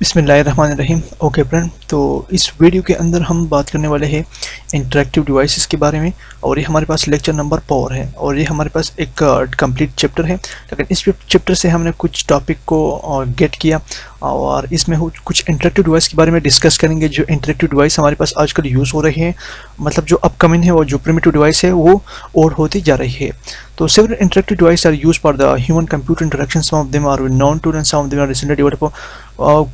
बिस्मिल्लाहिर्रहमानिर्रहीम। Okay friend, तो इस वीडियो के अंदर हम बात करने वाले हैं इंटरेक्टिव डिवाइसेस के बारे में। और ये हमारे पास लेक्चर नंबर 4 है और ये हमारे पास एक कंप्लीट चैप्टर है। लेकिन इस चैप्टर से हमने कुछ टॉपिक को गेट किया और इसमें कुछ इंटरेक्टिव डिवाइस के बारे में डिस्कस करेंगे। जो इंटरेक्टिव डिवाइस हमारे पास आजकल यूज़ हो रहे हैं, मतलब जो अपकमिंग है और जो प्रिमिटिव डिवाइस है वो और होती जा रही है। तो several interactive devices are used for the human computer interaction. Some of them are known to and some of them are recently developed.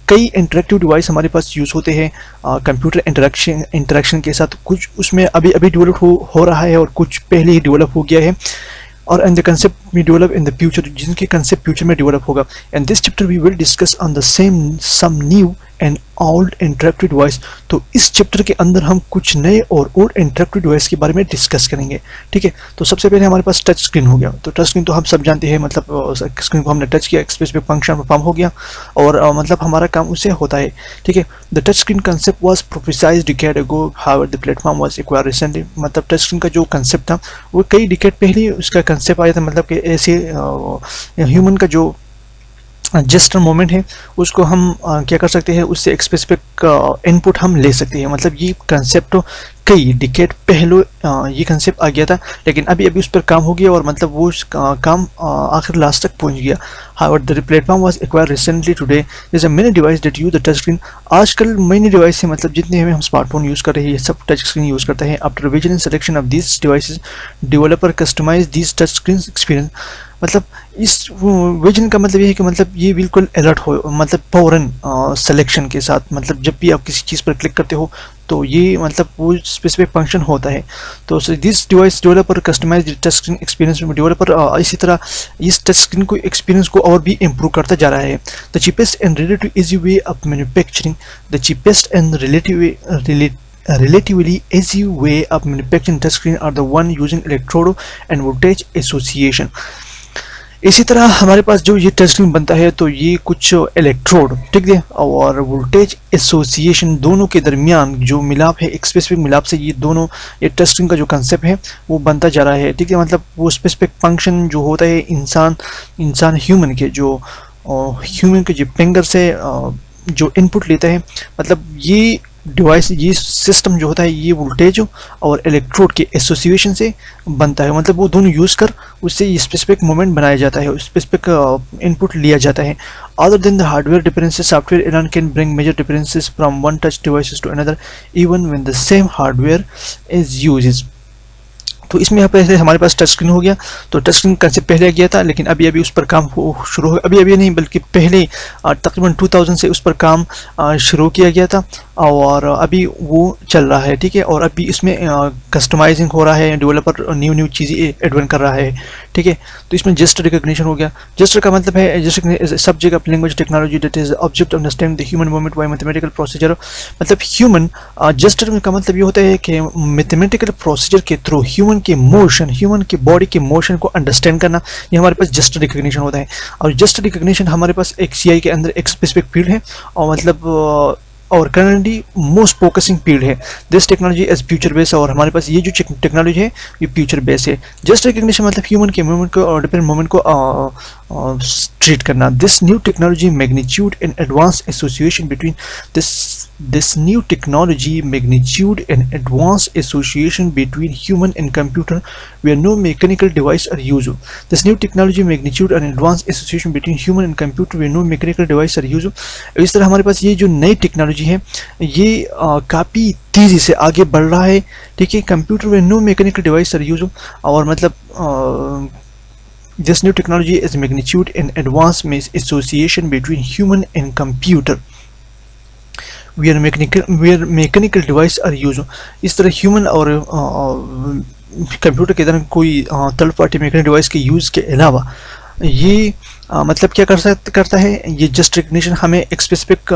कई इंटरेक्टिव डिवाइस हमारे पास यूज़ होते हैं कंप्यूटर इंटरेक्शन के साथ। कुछ उसमें अभी अभी डेवलप हो रहा है और कुछ पहले ही डेवलप हो गया है और एंड द कंसेप्ट में डेवलप इन द फ्यूचर, जिनके कंसेप्ट फ्यूचर में डेवलप होगा। And this chapter we will discuss on the some new and old interactive device. तो इस चैप्टर के अंदर हम कुछ नए और ओल्ड इंटरेक्टिव डिवाइस के बारे में डिस्कस करेंगे। ठीक है, तो सबसे पहले हमारे पास टच स्क्रीन हो गया। तो टच स्क्रीन तो हम सब जानते हैं, मतलब स्क्रीन को हमने टच किया, स्पेसिफिक फंक्शन परफॉर्म हो गया और मतलब हमारा काम उससे होता है। ठीक है, the touch screen concept was prophesied decade ago, however the platform was acquired recently. मतलब टच स्क्रीन का जो कंसेप्ट था वो कई डिकेड पहले उसका कंसेप्ट आया था। मतलब कि ऐसे ह्यूमन का जो जेस्टर मोमेंट है उसको हम क्या कर सकते हैं, उससे एक स्पेसिफिक इनपुट हम ले सकते हैं। मतलब ये कंसेप्ट तो कई डिकेड पहले ये कंसेप्ट आ गया था, लेकिन अभी अभी उस पर काम हो गया और मतलब वो काम आखिर लास्ट तक पहुंच गया। However the platform was acquired recently today, जैसे many device that use the touch screen. आजकल मेनी डिवाइस है, मतलब जितने हमें हम स्मार्टफोन यूज़ कर रहे हैं सब टच स्क्रीन यूज़ करते हैं। After revision and selection of these devices, developer customise these touch screen experience. मतलब इस विजन का मतलब ये है कि मतलब ये बिल्कुल अलर्ट हो, मतलब फौरन सिलेक्शन के साथ, मतलब जब भी आप किसी चीज़ पर क्लिक करते हो तो ये मतलब वो स्पेसिफिक फंक्शन होता है। तो this device developer customise touch screen experience में डेवलपर इसी तरह इस टच स्क्रीन को एक्सपीरियंस को और भी इम्प्रूव करता जा रहा है। The cheapest and relative easy way of manufacturing, the cheapest and relatively easy way of manufacturing touchscreen are the one using electrode and voltage association। इसी तरह हमारे पास जो ये टच स्क्रीन बनता है तो ये कुछ इलेक्ट्रोड, ठीक है, और वोल्टेज एसोसिएशन दोनों के दरमियान जो मिलाप है, एक स्पेसिफिक मिलाप से ये दोनों, ये टच स्क्रीन का जो कंसेप्ट है वो बनता जा रहा है। ठीक है, मतलब वो स्पेसिफिक फंक्शन जो होता है इंसान ह्यूमन के जो फिंगर से जो इनपुट लेता है, मतलब ये डिवाइस, ये सिस्टम जो होता है ये वोल्टेज और इलेक्ट्रोड के एसोसिएशन से बनता है। मतलब वो दोनों यूज़ कर उससे स्पेसिफिक मोमेंट बनाया जाता है, स्पेसिफिक इनपुट लिया जाता है। Other than the hardware differences, software error can bring major differences from one touch devices to another even when the same hardware is used. तो इसमें यहाँ पे हमारे पास टच स्क्रीन हो गया। तो टच स्क्रीन कंसेप्ट पहले गया था, लेकिन अभी अभी उस पर काम शुरू हो, अभी नहीं बल्कि पहले तकरीबन 2000 से उस पर काम शुरू किया गया था और अभी वो चल रहा है। ठीक है, और अभी इसमें कस्टमाइजिंग हो रहा है, डेवलपर न्यू चीज़ें एडवेंट कर रहा है। ठीक है, तो इसमें जेस्टर रिकॉग्निशन हो गया। जेस्टर का मतलब है gesture subject of language technology that is object of understanding the human movement by mathematical procedure. मतलब ह्यूमन जेस्टर का मतलब ये होता है कि मैथमेटिकल प्रोसीजर के थ्रू ह्यूमन के बॉडी के मोशन को अंडरस्टैंड करना, ये हमारे पास जेस्टर रिकॉग्निशन होता है। और जेस्टर रिकॉग्निशन हमारे पास एक सीआई के अंदर एक स्पेसिफिक फील्ड है और मतलब और करंटली मोस्ट फोकसिंग फील्ड है। This technology as future base, और हमारे पास ये जो टेक्नोलॉजी है ये फ्यूचर बेस है। जस्ट रिकग्निशन मतलब ह्यूमन के मूवमेंट को और डिफरेंट मूवमेंट को ट्रीट करना। This new technology magnitude and advance association between this new technology magnitude and advanced association between human and computer where no mechanical device are used। This new technology magnitude and advanced association between human and computer where no mechanical device are used। इस तरह हमारे पास ये जो नई technology है ये काफ़ी तेज़ी से आगे बढ़ रहा है। ठीक है, कंप्यूटर में no mechanical device are use, और मतलब this new technology is magnitude and advanced association between human and computer where mechanical device are used। इस तरह ह्यूमन और कंप्यूटर के दौरान कोई थर्ड पार्टी मैकेनिकल डिवाइस के यूज़ के अलावा ये मतलब क्या करता है, ये जस्ट रिकग्निशन हमें एक स्पेसिफिक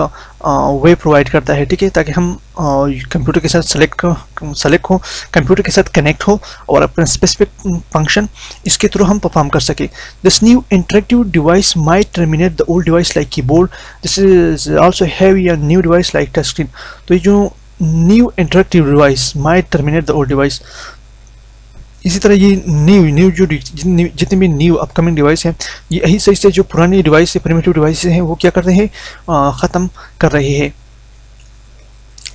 वे प्रोवाइड करता है। ठीक है, ताकि हम कंप्यूटर के साथ सेलेक्ट हो, कंप्यूटर के साथ कनेक्ट हो और अपना स्पेसिफिक फंक्शन इसके थ्रू हम परफॉर्म कर सके। This new interactive device might terminate the old device like keyboard, this is also have a new device like touch screen. तो ये जो new interactive device might terminate the old device, इसी तरह ये जितने भी न्यू अपकमिंग डिवाइस हैं, ये यही सही से जो पुरानी डिवाइस है, प्रिमिटिव डिवाइस हैं, वो क्या कर रहे हैं, ख़त्म कर रहे हैं।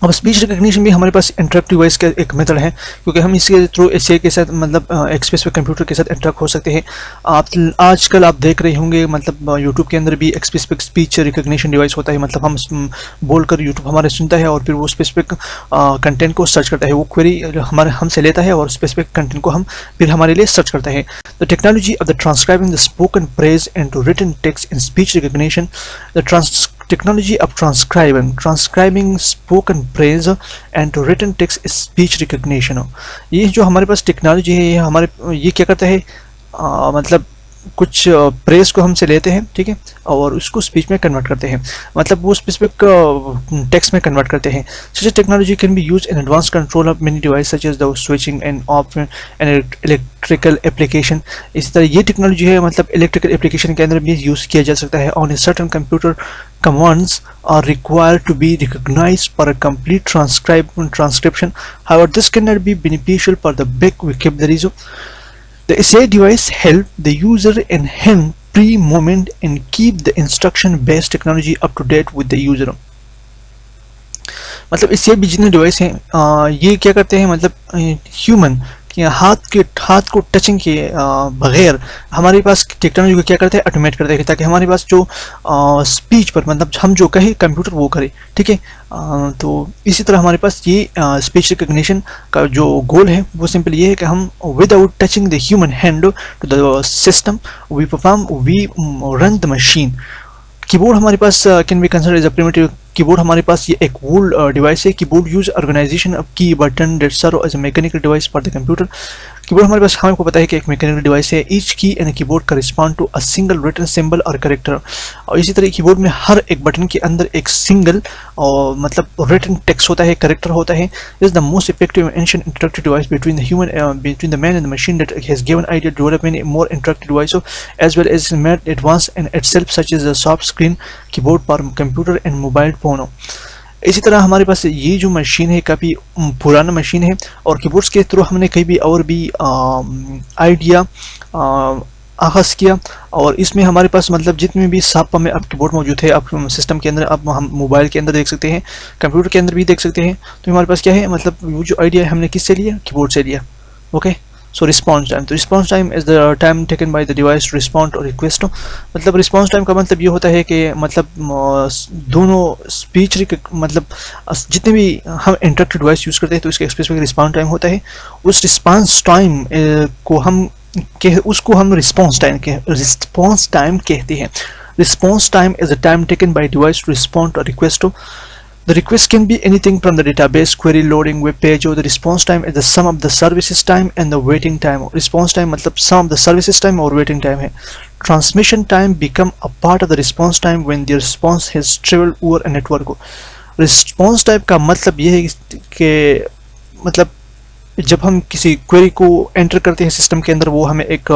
अब स्पीच रिकग्निशन भी हमारे पास इंटरेक्टिव वॉइस का एक मेथड है, क्योंकि हम इसके थ्रू एसए के साथ मतलब एक स्पेसिफिक कंप्यूटर के साथ इंटरेक्ट हो सकते हैं। आप आजकल आप देख रहे होंगे मतलब यूट्यूब के अंदर भी एक स्पेसिफिक स्पीच रिकग्निशन डिवाइस होता है, मतलब हम बोलकर यूट्यूब हमारे सुनता है और फिर वो स्पेसिफिक कंटेंट को सर्च करता है, वो क्वेरी हमारे हमसे लेता है और स्पेसिफिक कंटेंट को हम फिर हमारे लिए सर्च करता है। The technology of the transcribing the spoken phrase into written text in speech recognition, the technology of transcribing spoken praise and to written text speech recognition। ये जो हमारे पास टेक्नोलॉजी है, ये हमारे ये क्या करता है, मतलब कुछ प्रेस को हमसे लेते हैं, ठीक है, और उसको स्पीच में कन्वर्ट करते हैं, मतलब वो स्पेसिफिक टेक्स्ट में कन्वर्ट करते हैं। Such technology can be use in advance control of many device such as the switching and off and electrical application. इसी तरह ये टेक्नोलॉजी है मतलब इलेक्ट्रिकल एप्लीकेशन के अंदर भी यूज़ किया जा सकता है। On a certain computer commands are required to be recognized for a complete transcription. However, this cannot be beneficial for the big vocabularies. The SA device help the user enhance pre-moment and keep the instruction-based technology up to date with the user. मतलब इससे भी जितने device हैं ये क्या करते हैं, मतलब ह्यूमन हाथ को टचिंग के बगैर हमारे पास टेक्नोलॉजी को क्या करते हैं, ऑटोमेट करते हैं, ताकि हमारे पास जो स्पीच पर मतलब हम जो कहे कंप्यूटर वो करे, ठीक है। तो इसी तरह हमारे पास ये स्पीच रिकग्निशन का जो गोल है वो सिंपल ये है कि हम without touching the human hand to the system we run the machine. Keyboard हमारे पास can be considered as a primitive. Keyboard हमारे पास ये एक वूल डिवाइस है। Keyboard use organisation of key button that serve as a mechanical device for the computer. Keyboard हमारे पास हमको पता है कि एक मैकेनिकल डिवाइस है। Each key in keyboard correspond to a single written symbol or character. और इसी तरह कीबोर्ड में हर एक बटन के अंदर एक सिंगल और मतलब रिटन टेक्स्ट होता है, कैरेक्टर होता है। This is the most effective ancient interactive device between the human between the man and the machine that has given idea to develop many more interactive device as well as made advance in itself such as the soft screen keyboard for computer and mobile phone. इसी तरह हमारे पास ये जो machine है काफ़ी पुराना machine है और कीबोर्ड्स के थ्रू हमने कहीं भी और भी आइडिया आगाज़ किया। और इसमें हमारे पास मतलब जितने भी सापा में अब कीबोर्ड मौजूद है, अब सिस्टम के अंदर, अब हम मोबाइल के अंदर देख सकते हैं, कंप्यूटर के अंदर भी देख सकते हैं। तो हमारे पास क्या है, मतलब वो जो आइडिया है हमने किससे लिया, कीबोर्ड से लिया। ओके, सो रिस्पॉन्स टाइम, तो response time is the time taken by the device to respond और रिक्वेस्ट। मतलब रिस्पॉन्स टाइम का मतलब ये होता है कि मतलब दोनों स्पीच मतलब जितने भी हम इंटरैक्टिव डिवाइस यूज़ करते हैं तो इसका स्पेसिफिक रिस्पॉन्स टाइम होता है। उस रिस्पॉन्स टाइम को हम रिस्पॉन्स टाइम कहते हैं। Response time is the time taken by device to respond और request. The request can be anything from the database, query loading, web page, or the response time is the sum of the services time and the waiting time. Response time मतलब sum of the services time और waiting time है। Transmission time become a part of the response time when the response has traveled over a network। Response time का मतलब ये है कि मतलब जब हम किसी क्वेरी को एंटर करते हैं सिस्टम के अंदर, वो हमें एक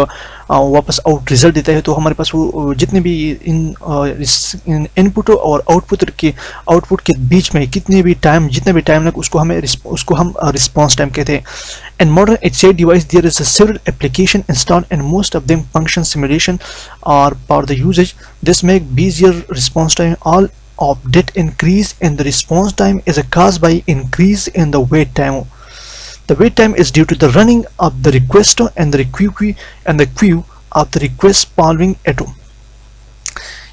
वापस आउट रिजल्ट देता है। तो हमारे पास वो जितने भी इन इनपुट और आउटपुट के बीच में जितने भी टाइम लगे उसको हम रिस्पॉन्स टाइम कहते हैं। In modern HCI device there is a several application installed and most of them function simulation or for the usage. This make busier response time. All of that increase in the response time is caused by increase in the wait time. The wait time is due to the running of the request and the queue of the request following it.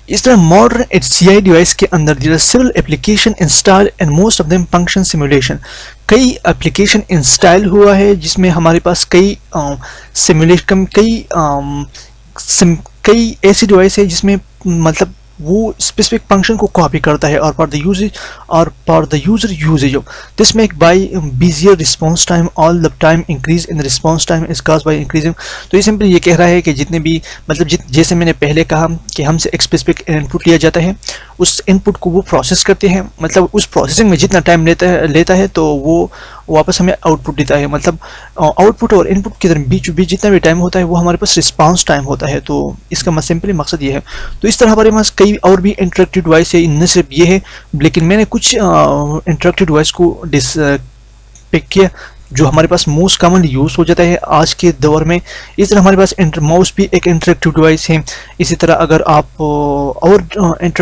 इस तरह modern HCI device के अंदर there are several application installed and most of them function simulation। कई application install हुआ है जिसमें हमारे पास कई सिमुलेशन कई ऐसी डिवाइस है जिसमें मतलब वो स्पेसिफिक फंक्शन को कॉपी करता है और for the user uses this make by busier response time. All the time increase in response time is cause by increasing. तो ये सिंपल ये कह रहा है कि जितने भी मतलब जैसे मैंने पहले कहा कि हमसे एक स्पेसिफिक इनपुट लिया जाता है, उस इनपुट को वो प्रोसेस करते हैं, मतलब उस प्रोसेसिंग में जितना टाइम लेता है तो वो वापस हमें आउटपुट देता है। मतलब आउटपुट और इनपुट के बीच जितना भी टाइम होता है वो हमारे पास रिस्पॉन्स टाइम होता है। तो इसका सिंपली मकसद ये है। तो इस तरह हमारे पास कई और भी इंटरैक्टिव डिवाइस है, न सिर्फ ये है, लेकिन मैंने कुछ इंटरैक्टिव डिवाइस को पिक किया जो हमारे पास मोस्ट कॉमनली यूज हो जाता है आज के दौर में। इस तरह हमारे पास माउस भी एक इंटरेक्टिव डिवाइस है। इसी तरह अगर आप और